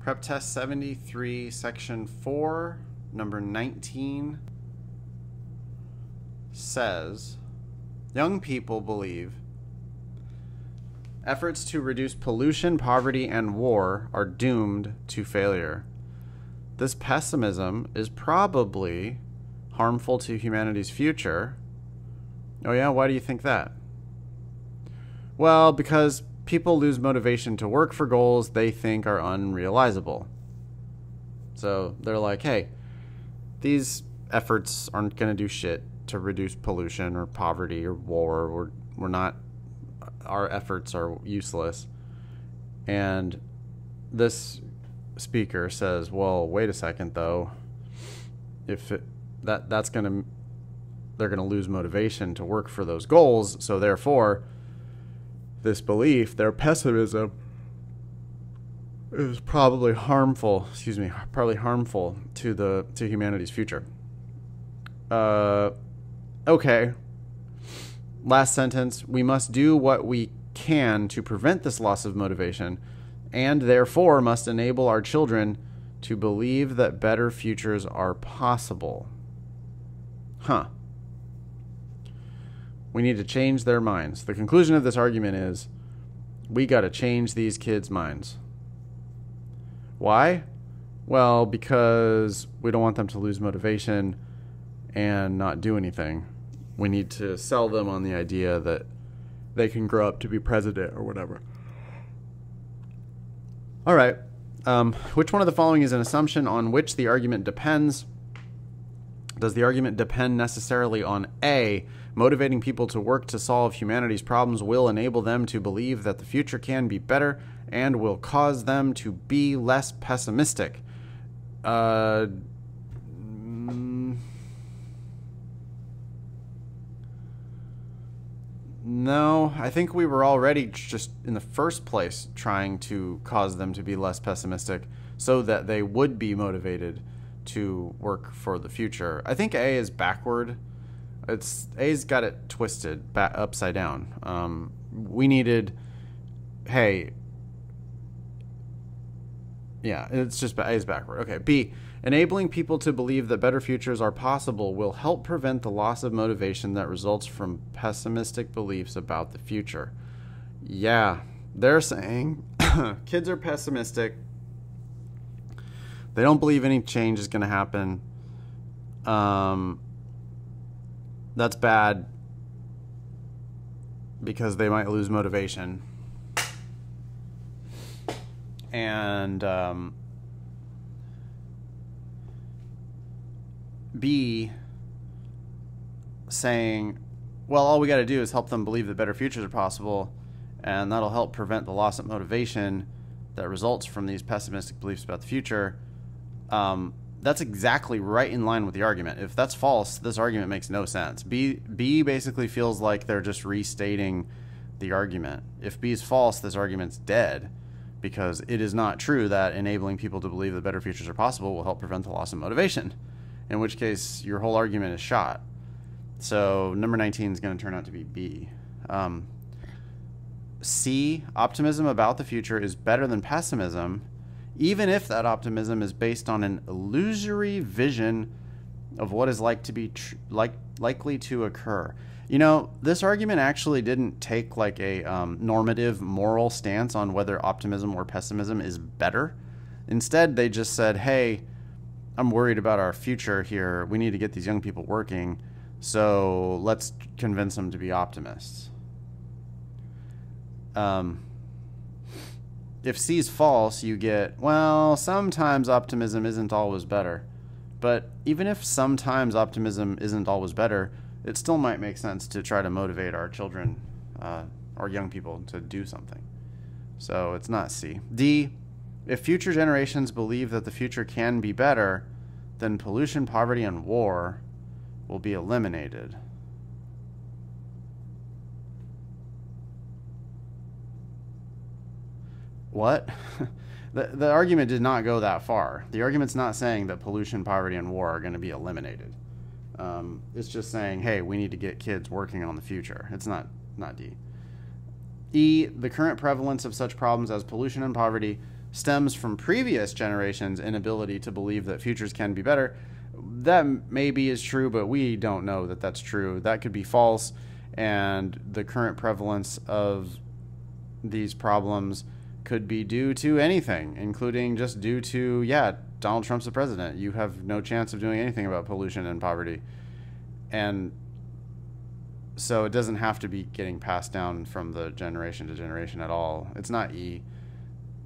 Prep Test 73, Section 4, number 19 says, young people believe efforts to reduce pollution, poverty, and war are doomed to failure. This pessimism is probably harmful to humanity's future. Oh yeah, why do you think that? Well, because people lose motivation to work for goals they think are unrealizable. So they're like, hey, these efforts aren't going to do shit to reduce pollution or poverty or war. We're not, our efforts are useless. And this speaker says, well, wait a second though. If they're going to lose motivation to work for those goals, so therefore this belief, their pessimism, is probably harmful to humanity's future. Okay. Last sentence. We must do what we can to prevent this loss of motivation, and therefore must enable our children to believe that better futures are possible. Huh. We need to change their minds. The conclusion of this argument is we got to change these kids' minds. Why? Well, because we don't want them to lose motivation and not do anything. We need to sell them on the idea that they can grow up to be president or whatever. All right. Which one of the following is an assumption on which the argument depends? Does the argument depend necessarily on A, motivating people to work to solve humanity's problems will enable them to believe that the future can be better and will cause them to be less pessimistic? No, I think we were already just in the first place trying to cause them to be less pessimistic so that they would be motivated to work for the future. I think A is backward. A's got it twisted upside down. We needed, hey, yeah, it's just A is backward. Okay, B, enabling people to believe that better futures are possible will help prevent the loss of motivation that results from pessimistic beliefs about the future. Yeah, they're saying kids are pessimistic. They don't believe any change is going to happen. That's bad because they might lose motivation. And B, saying, well, all we got to do is help them believe that better futures are possible, and that'll help prevent the loss of motivation that results from these pessimistic beliefs about the future. That's exactly right in line with the argument. If that's false, this argument makes no sense. B basically feels like they're just restating the argument. If B is false, this argument's dead, because it is not true that enabling people to believe that better futures are possible will help prevent the loss of motivation, in which case your whole argument is shot. So number 19 is going to turn out to be B. C, optimism about the future is better than pessimism, even if that optimism is based on an illusory vision of what is likely to occur. You know, this argument actually didn't take like a normative moral stance on whether optimism or pessimism is better. Instead, they just said, hey, I'm worried about our future here. We need to get these young people working, so let's convince them to be optimists. If C is false, you get, well, sometimes optimism isn't always better. But even if sometimes optimism isn't always better, it still might make sense to try to motivate our children, our young people, to do something. So it's not C. D, if future generations believe that the future can be better, then pollution, poverty, and war will be eliminated. What? The argument did not go that far. The argument's not saying that pollution, poverty, and war are going to be eliminated. It's just saying, hey, we need to get kids working on the future. It's not D. E, the current prevalence of such problems as pollution and poverty stems from previous generations' inability to believe that futures can be better, that maybe is true, but we don't know that that's true. That could be false, and the current prevalence of these problems could be due to anything, including just due to, Donald Trump's the president. You have no chance of doing anything about pollution and poverty. And so it doesn't have to be getting passed down from the generation to generation at all. It's not E.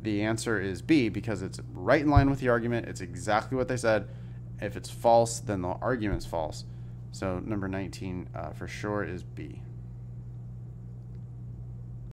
The answer is B, because it's right in line with the argument. It's exactly what they said. If it's false, then the argument's false. So number 19 for sure is B.